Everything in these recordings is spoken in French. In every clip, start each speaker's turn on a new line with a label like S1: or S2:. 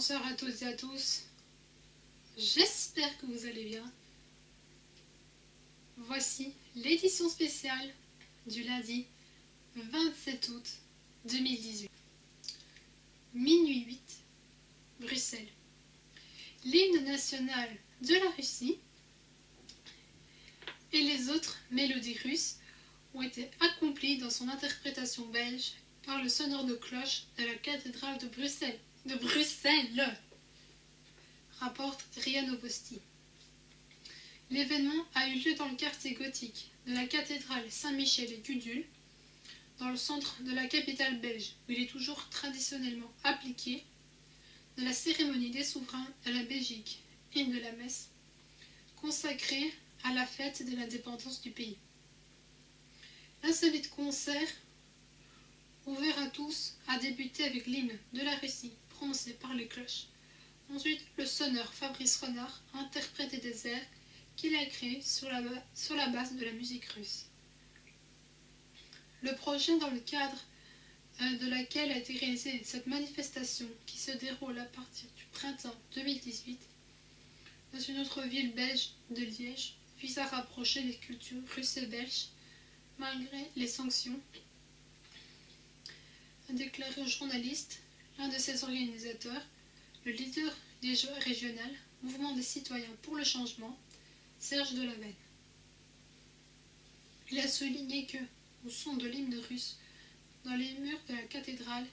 S1: Bonsoir à toutes et à tous, j'espère que vous allez bien. Voici l'édition spéciale du lundi 27 août 2018. Minuit 8, Bruxelles. L'hymne national de la Russie et les autres mélodies russes ont été accomplis dans son interprétation belge par le sonore de cloche de la cathédrale de Bruxelles. Rapporte RIA Novosti. L'événement a eu lieu dans le quartier gothique de la cathédrale Saint-Michel et Gudule, dans le centre de la capitale belge, où il est toujours traditionnellement appliqué de la cérémonie des souverains à la Belgique et de la messe consacrée à la fête de l'indépendance du pays. L'insolite concert, ouvert à tous, a débuté avec l'hymne de la Russie, prononcé par les cloches. Ensuite, le sonneur Fabrice Renard a interprété des airs qu'il a créés sur la base de la musique russe. Le projet dans le cadre de laquelle a été réalisée cette manifestation qui se déroule à partir du printemps 2018 dans une autre ville belge de Liège vise à rapprocher les cultures russes et belges malgré les sanctions, a déclaré au journaliste l'un de ses organisateurs, le leader régional, Mouvement des citoyens pour le changement, Serge Delaven. Il a souligné que, au son de l'hymne russe, dans les murs de la cathédrale,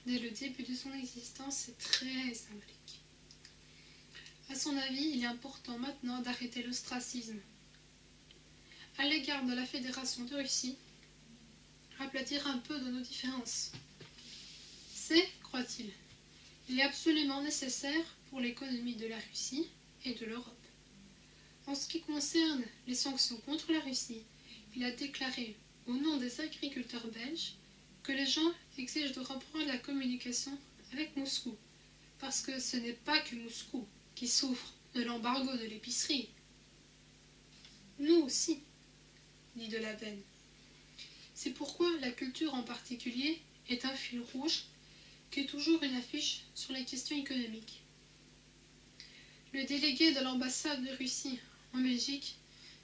S1: dès le début de son existence, c'est très symbolique. À son avis, il est important maintenant d'arrêter l'ostracisme à l'égard de la Fédération de Russie, aplatir un peu de nos différences. C'est, croit-il, il est absolument nécessaire pour l'économie de la Russie et de l'Europe. En ce qui concerne les sanctions contre la Russie, il a déclaré, au nom des agriculteurs belges, que les gens exigent de reprendre la communication avec Moscou, parce que ce n'est pas que Moscou qui souffre de l'embargo de l'épicerie. Nous aussi, dit Delaven. C'est pourquoi la culture en particulier est un fil rouge qui est toujours une affiche sur les questions économiques. Le délégué de l'ambassade de Russie en Belgique,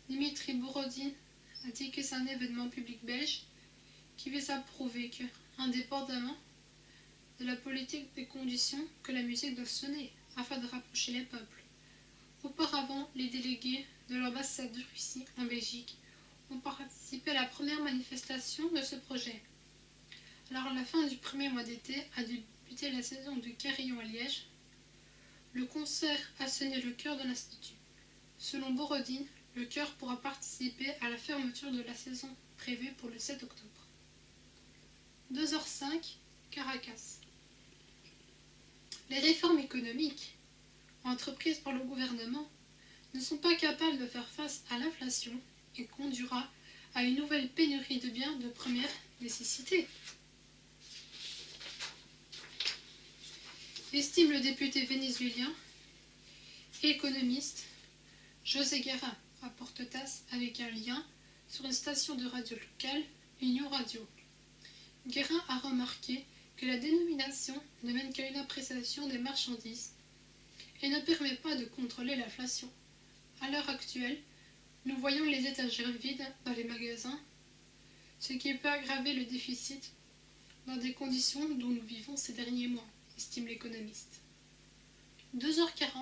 S1: Dimitri Borodine, a dit que c'est un événement public belge qui vise à prouver que, indépendamment de la politique des conditions que la musique doit sonner afin de rapprocher les peuples. Auparavant, les délégués de l'ambassade de Russie en Belgique ont participé à la première manifestation de ce projet. Alors, à la fin du premier mois d'été a débuté la saison du carillon à Liège. Le concert a sonné le cœur de l'Institut. Selon Borodine, le chœur pourra participer à la fermeture de la saison prévue pour le 7 octobre. 2h05, Caracas. Les réformes économiques entreprises par le gouvernement ne sont pas capables de faire face à l'inflation et conduira à une nouvelle pénurie de biens de première nécessité, estime le député vénézuélien et économiste José Guerra, rapporte TASS avec un lien sur une station de radio locale, Union Radio. Guérin a remarqué que la dénomination ne mène qu'à une appréciation des marchandises et ne permet pas de contrôler l'inflation. À l'heure actuelle, nous voyons les étagères vides dans les magasins, ce qui peut aggraver le déficit dans des conditions dont nous vivons ces derniers mois, estime l'économiste. 2h40,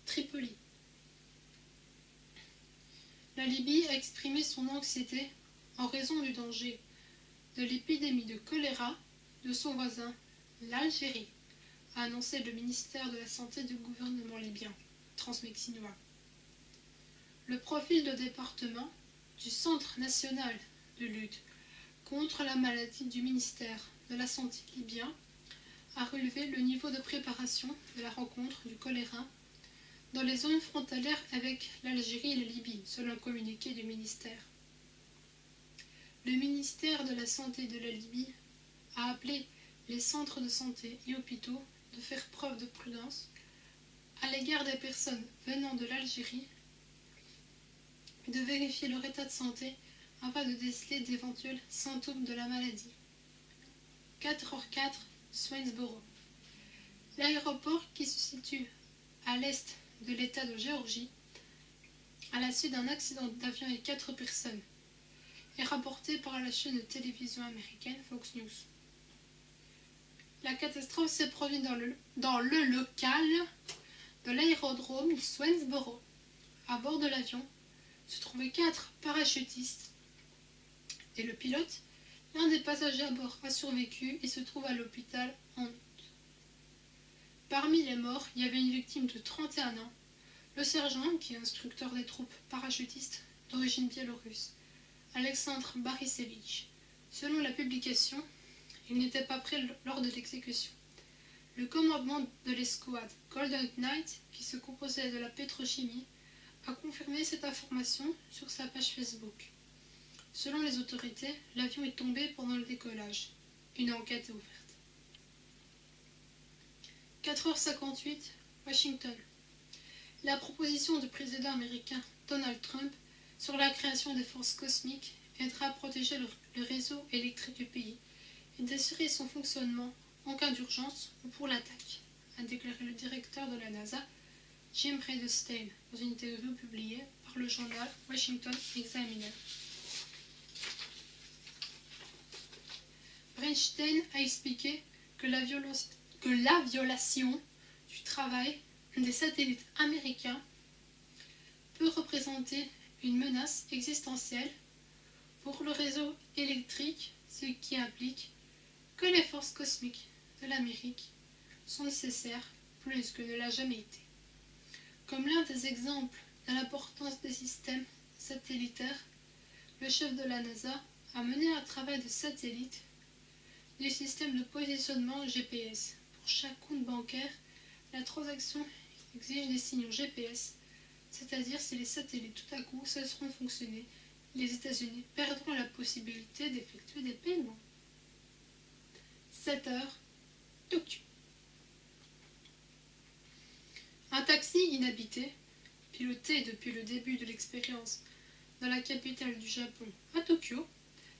S1: Tripoli. La Libye a exprimé son anxiété en raison du danger de l'épidémie de choléra de son voisin, l'Algérie, a annoncé le ministère de la Santé du gouvernement libyen, transmexinois. Le profil de département du Centre national de lutte contre la maladie du ministère de la Santé libyen a relevé le niveau de préparation de la rencontre du choléra dans les zones frontalières avec l'Algérie et la Libye, selon un communiqué du ministère. Le ministère de la Santé de la Libye a appelé les centres de santé et hôpitaux de faire preuve de prudence à l'égard des personnes venant de l'Algérie et de vérifier leur état de santé afin de déceler d'éventuels symptômes de la maladie. 4h04, Swainsboro. L'aéroport, qui se situe à l'est de l'État de Géorgie, à la suite d'un accident d'avion avec 4 personnes, est rapporté par la chaîne de télévision américaine Fox News. La catastrophe s'est produite dans le local de l'aérodrome de Swainsboro. À bord de l'avion se trouvaient 4 parachutistes et le pilote. L'un des passagers à bord a survécu et se trouve à l'hôpital en août. Parmi les morts, il y avait une victime de 31 ans, le sergent, qui est instructeur des troupes parachutistes d'origine biélorusse, Alexandre Barisevich. Selon la publication, il n'était pas prêt lors de l'exécution. Le commandement de l'escouade Golden Knight, qui se composait de la pétrochimie, a confirmé cette information sur sa page Facebook. Selon les autorités, l'avion est tombé pendant le décollage. Une enquête est ouverte. 4h58, Washington. La proposition du président américain Donald Trump sur la création des forces cosmiques aidera à protéger le réseau électrique du pays et d'assurer son fonctionnement en cas d'urgence ou pour l'attaque, a déclaré le directeur de la NASA, Jim Bridenstine, dans une interview publiée par le journal Washington Examiner. Bridenstine a expliqué que la violation du travail des satellites américains peut représenter une menace existentielle pour le réseau électrique, ce qui implique que les forces cosmiques de l'Amérique sont nécessaires plus que ne l'a jamais été. Comme l'un des exemples de l'importance des systèmes satellitaires, le chef de la NASA a mené un travail de satellite du système de positionnement GPS. Pour chaque compte bancaire, la transaction exige des signaux GPS, c'est-à-dire si les satellites tout à coup cesseront de fonctionner, les États-Unis perdront la possibilité d'effectuer des paiements. 7 heures, Tokyo. Un taxi inhabité, piloté depuis le début de l'expérience dans la capitale du Japon à Tokyo,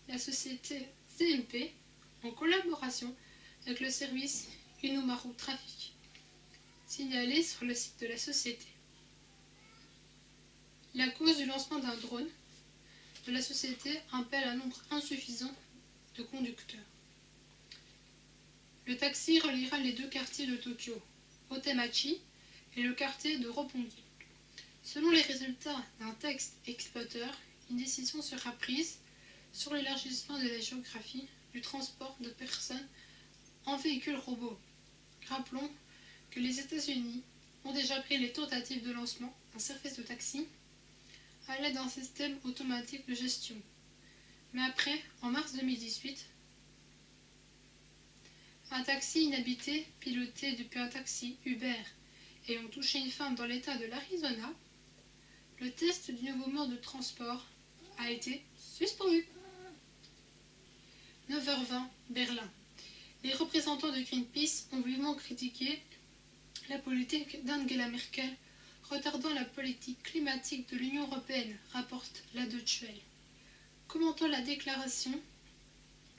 S1: la société CMP, en collaboration avec le service Inumaru Traffic, signalé sur le site de la société. La cause du lancement d'un drone de la société appelle un nombre insuffisant de conducteurs. Le taxi reliera les deux quartiers de Tokyo, Otemachi et le quartier de Roppongi. Selon les résultats d'un test exploiteur, une décision sera prise sur l'élargissement de la géographie du transport de personnes en véhicule robot. Rappelons que les États-Unis ont déjà pris les tentatives de lancement d'un service de taxi à l'aide d'un système automatique de gestion. Mais après, en mars 2018, un taxi inhabité piloté depuis un taxi Uber ayant touché une femme dans l'État de l'Arizona, le test du nouveau mode de transport a été suspendu. 9h20, Berlin. Les représentants de Greenpeace ont vivement critiqué la politique d'Angela Merkel, retardant la politique climatique de l'Union européenne, rapporte la Deutsche Welle. Commentant la déclaration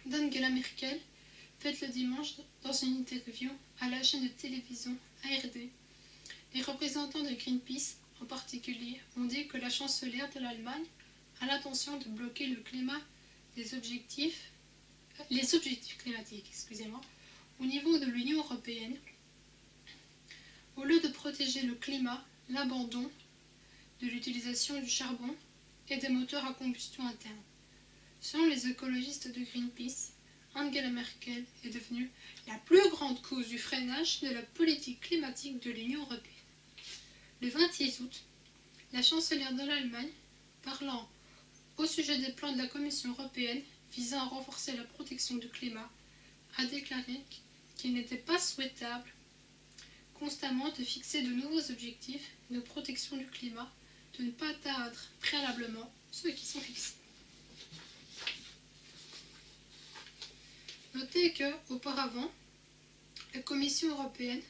S1: d'Angela Merkel, faite le dimanche dans une interview à la chaîne de télévision ARD, les représentants de Greenpeace en particulier ont dit que la chancelière de l'Allemagne a l'intention de bloquer les objectifs climatiques, au niveau de l'Union européenne. Au lieu de protéger le climat, l'abandon de l'utilisation du charbon et des moteurs à combustion interne. Selon les écologistes de Greenpeace, Angela Merkel est devenue la plus grande cause du freinage de la politique climatique de l'Union européenne. Le 26 août, la chancelière de l'Allemagne, parlant au sujet des plans de la Commission européenne visant à renforcer la protection du climat, a déclaré qu'il n'était pas souhaitable constamment de fixer de nouveaux objectifs de protection du climat, de ne pas atteindre préalablement ceux qui sont fixés. Notez qu'auparavant, la Commission européenne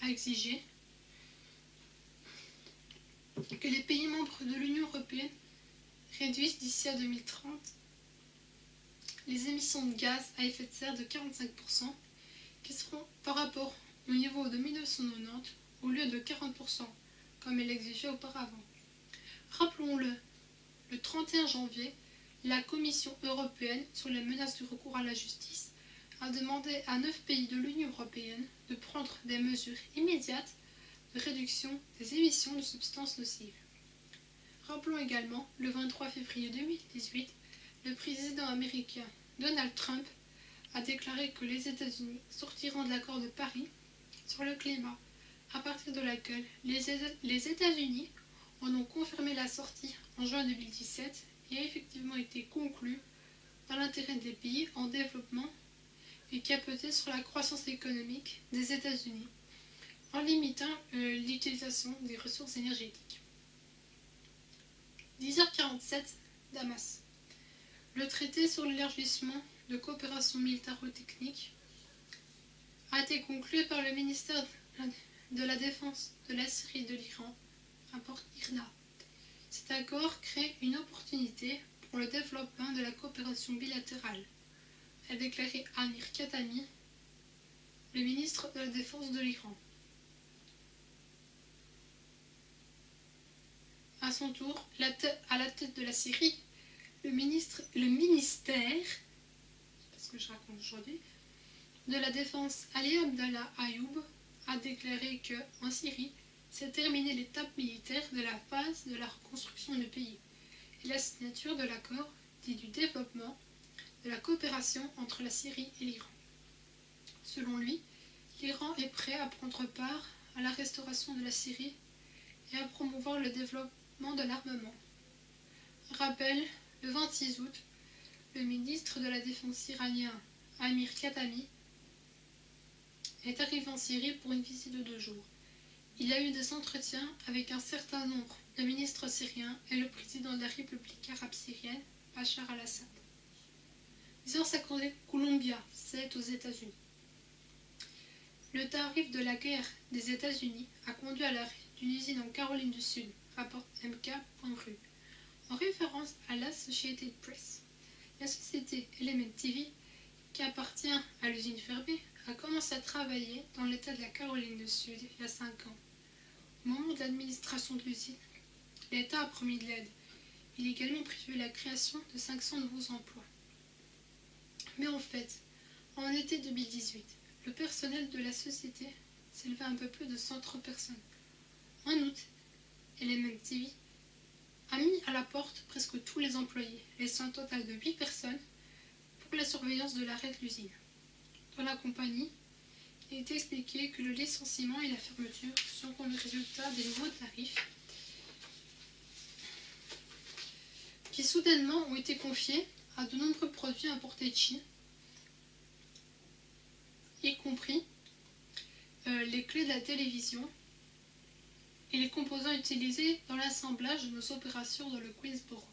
S1: a exigé que les pays membres de l'Union européenne réduisent d'ici à 2030 les émissions de gaz à effet de serre de 45%, qui seront par rapport au niveau de 1990 au lieu de 40%, comme elle l'exigeait auparavant. Rappelons-le, le 31 janvier, la Commission européenne, sur les menaces du recours à la justice, a demandé à 9 pays de l'Union européenne de prendre des mesures immédiates de réduction des émissions de substances nocives. Rappelons également, le 23 février 2018, le président américain Donald Trump a déclaré que les États-Unis sortiront de l'accord de Paris sur le climat, à partir de laquelle les États-Unis en ont confirmé la sortie en juin 2017 et a effectivement été conclue dans l'intérêt des pays en développement et qui a pesé sur la croissance économique des États-Unis en limitant l'utilisation des ressources énergétiques. 10h47, Damas. Le traité sur l'élargissement de coopération militaro-technique a été conclu par le ministère de la Défense de la Syrie et de l'Iran, rapporte IRNA. Cet accord crée une opportunité pour le développement de la coopération bilatérale, a déclaré Amir Khatami, le ministre de la Défense de l'Iran. À son tour, à la tête de la Syrie, le ministère, c'est ce que je raconte aujourd'hui, de la Défense Ali Abdallah Ayoub a déclaré que, en Syrie, c'est terminé l'étape militaire de la phase de la reconstruction du pays et la signature de l'accord dit du développement de la coopération entre la Syrie et l'Iran. Selon lui, l'Iran est prêt à prendre part à la restauration de la Syrie et à promouvoir le développement de l'armement. Rappel, le 26 août, le ministre de la Défense iranien, Amir Khatami, est arrivé en Syrie pour une visite de 2 jours. Il a eu des entretiens avec un certain nombre de ministres syriens et le président de la République arabe syrienne, Bachar al-Assad. 10h50, Columbia, c'est aux États-Unis. Le tarif de la guerre des États-Unis a conduit à l'arrêt d'une usine en Caroline du Sud, rapporte MK.ru. En référence à l'Associated Press, la société Element TV, qui appartient à l'usine fermée, a commencé à travailler dans l'état de la Caroline du Sud il y a 5 ans. Au moment de l'administration de l'usine, l'État a promis de l'aide. Il a également prévu la création de 500 nouveaux emplois. Mais en fait, en été 2018, le personnel de la société s'élevait à un peu plus de 130 personnes. En août, Element TV a mis à la porte presque tous les employés, laissant un total de 8 personnes pour la surveillance de l'arrêt de l'usine. Dans la compagnie, il est expliqué que le licenciement et la fermeture seront le résultat des nouveaux tarifs qui soudainement ont été confiés à de nombreux produits importés de Chine, y compris les clés de la télévision et les composants utilisés dans l'assemblage de nos opérations dans le Queensboro.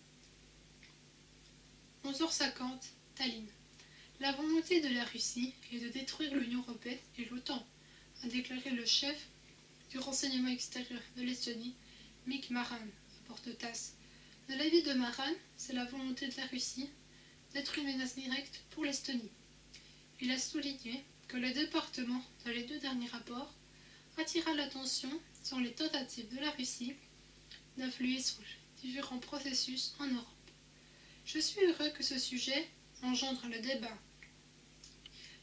S1: 11h50, Tallinn. La volonté de la Russie est de détruire l'Union européenne et l'OTAN, a déclaré le chef du renseignement extérieur de l'Estonie, Mikk Marran, rapporte TASS. De l'avis de Marran, c'est la volonté de la Russie d'être une menace directe pour l'Estonie. Il a souligné que le département, dans les 2 derniers rapports, attira l'attention sur les tentatives de la Russie d'influer sur les différents processus en Europe. Je suis heureux que ce sujet engendre le débat,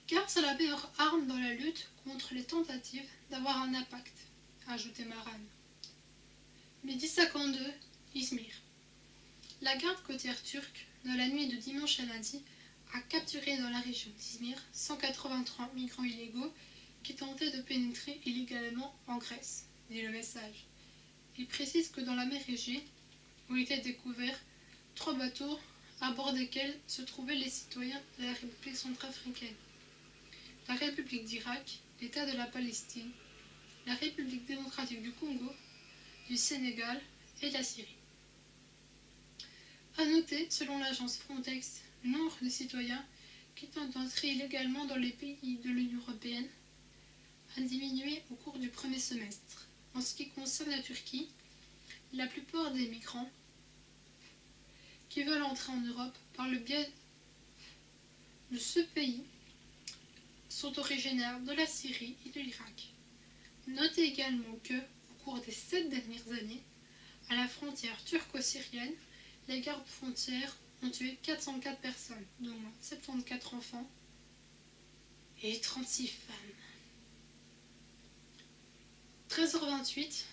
S1: car c'est la meilleure arme dans la lutte contre les tentatives d'avoir un impact, a ajouté Marran. Midi 52, Izmir. La garde côtière turque, dans la nuit de dimanche à lundi, a capturé dans la région d'Izmir 183 migrants illégaux qui tentaient de pénétrer illégalement en Grèce, dit le message. Il précise que dans la mer Égée ont été découverts 3 bateaux à bord desquels se trouvaient les citoyens de la République centrafricaine, la République d'Irak, l'État de la Palestine, la République démocratique du Congo, du Sénégal et de la Syrie. A noter, selon l'agence Frontex, le nombre de citoyens qui tentent d'entrer illégalement dans les pays de l'Union européenne a diminué au cours du premier semestre. En ce qui concerne la Turquie, la plupart des migrants qui veulent entrer en Europe par le biais de ce pays sont originaires de la Syrie et de l'Irak. Notez également que, au cours des 7 dernières années, à la frontière turco-syrienne, les gardes frontières ont tué 404 personnes, dont 74 enfants et 36 femmes. 13h28,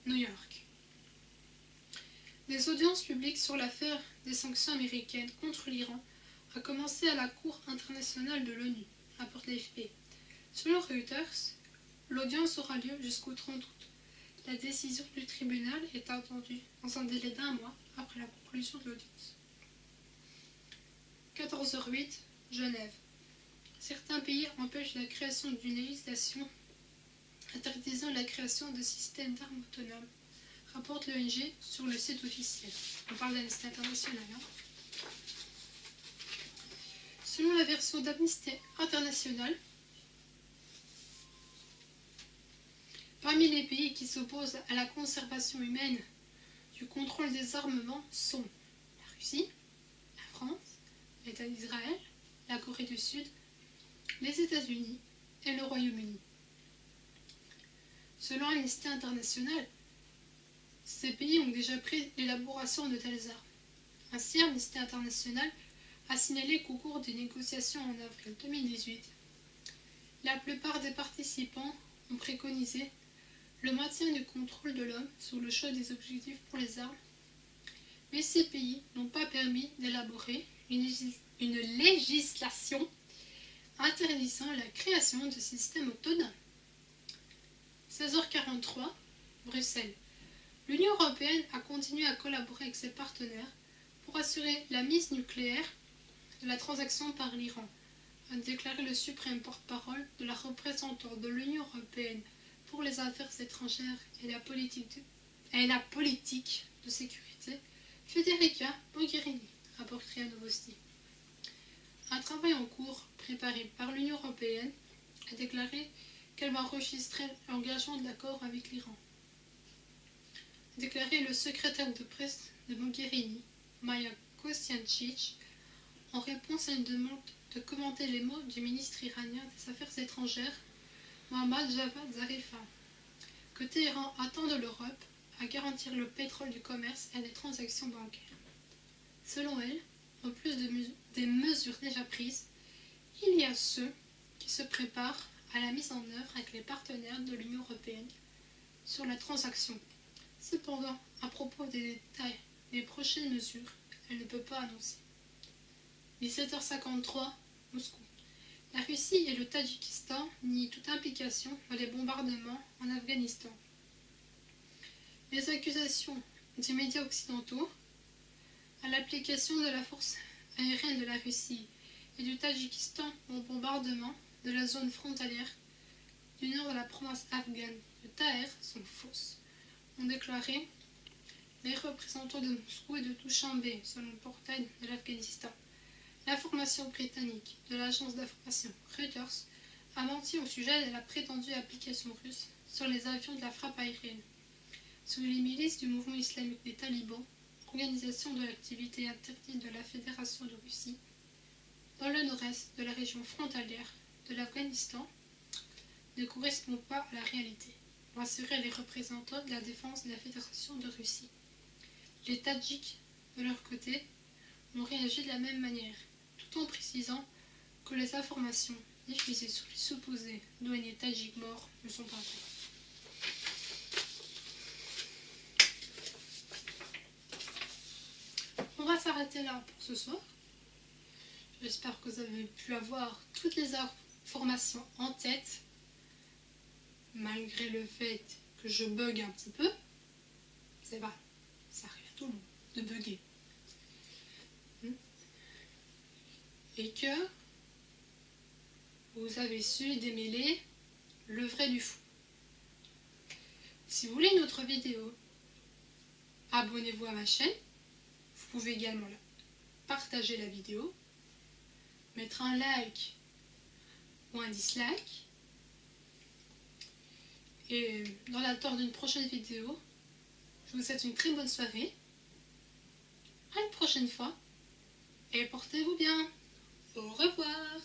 S1: New York. Des audiences publiques sur l'affaire des sanctions américaines contre l'Iran a commencé à la Cour internationale de l'ONU, rapporte l'AFP. Selon Reuters, l'audience aura lieu jusqu'au 30 août. La décision du tribunal est attendue dans un délai d'1 mois après la conclusion de l'audience. 14h08, Genève. Certains pays empêchent la création d'une législation interdisant la création de systèmes d'armes autonomes, rapporte l'ONG sur le site officiel. On parle d'Amnesty International. Selon la version d'Amnesty International, parmi les pays qui s'opposent à la conservation humaine du contrôle des armements sont la Russie, la France, l'État d'Israël, la Corée du Sud, les États-Unis et le Royaume-Uni. Selon Amnesty International, ces pays ont déjà pris l'élaboration de telles armes. Ainsi, Amnesty International a signalé qu'au cours des négociations en avril 2018, la plupart des participants ont préconisé le maintien du contrôle de l'homme sur le choix des objectifs pour les armes, mais ces pays n'ont pas permis d'élaborer une législation interdisant la création de systèmes autonomes. 16h43, Bruxelles. L'Union européenne a continué à collaborer avec ses partenaires pour assurer la mise nucléaire de la transaction par l'Iran, a déclaré le suprême porte-parole de la représentante de l'Union européenne pour les affaires étrangères et la politique de sécurité, Federica Mogherini, rapporte RIA Novosti. Un travail en cours préparé par l'Union européenne a déclaré qu'elle va enregistrer l'engagement de l'accord avec l'Iran. Déclaré le secrétaire de presse de Mogherini, Maja Kocijancic, en réponse à une demande de commenter les mots du ministre iranien des Affaires étrangères, Mohammad Javad Zarifa, que Téhéran attend de l'Europe à garantir le pétrole du commerce et des transactions bancaires. Selon elle, en plus des mesures déjà prises, il y a ceux qui se préparent à la mise en œuvre avec les partenaires de l'Union européenne sur la transaction. Cependant, à propos des détails des prochaines mesures, elle ne peut pas annoncer. 17h53, Moscou. La Russie et le Tadjikistan nient toute implication dans les bombardements en Afghanistan. Les accusations des médias occidentaux à l'application de la force aérienne de la Russie et du Tadjikistan au bombardement de la zone frontalière du nord de la province afghane de Taher sont fausses, ont déclaré les représentants de Moscou et de Dushanbe, selon le portail de l'Afghanistan. L'information britannique de l'agence d'information Reuters a menti au sujet de la prétendue application russe sur les avions de la frappe aérienne. Selon les milices du mouvement islamique des talibans, organisation de l'activité interdite de la Fédération de Russie, dans le nord-est de la région frontalière de l'Afghanistan, ne correspond pas à la réalité, ont assuré les représentants de la défense de la Fédération de Russie. Les Tadjiks, de leur côté, ont réagi de la même manière, tout en précisant que les informations diffusées sur les supposés douaniers tadjiks morts ne sont pas vraies. On va s'arrêter là pour ce soir. J'espère que vous avez pu avoir toutes les informations en tête, malgré le fait que je bug un petit peu. C'est vrai, ça arrive à tout le monde de bugger. Et que vous avez su démêler le vrai du faux. Si vous voulez une autre vidéo, abonnez-vous à ma chaîne. Vous pouvez également partager la vidéo, mettre un like ou un dislike. Et dans l'attente d'une prochaine vidéo, je vous souhaite une très bonne soirée. À une prochaine fois. Et portez-vous bien. Au revoir.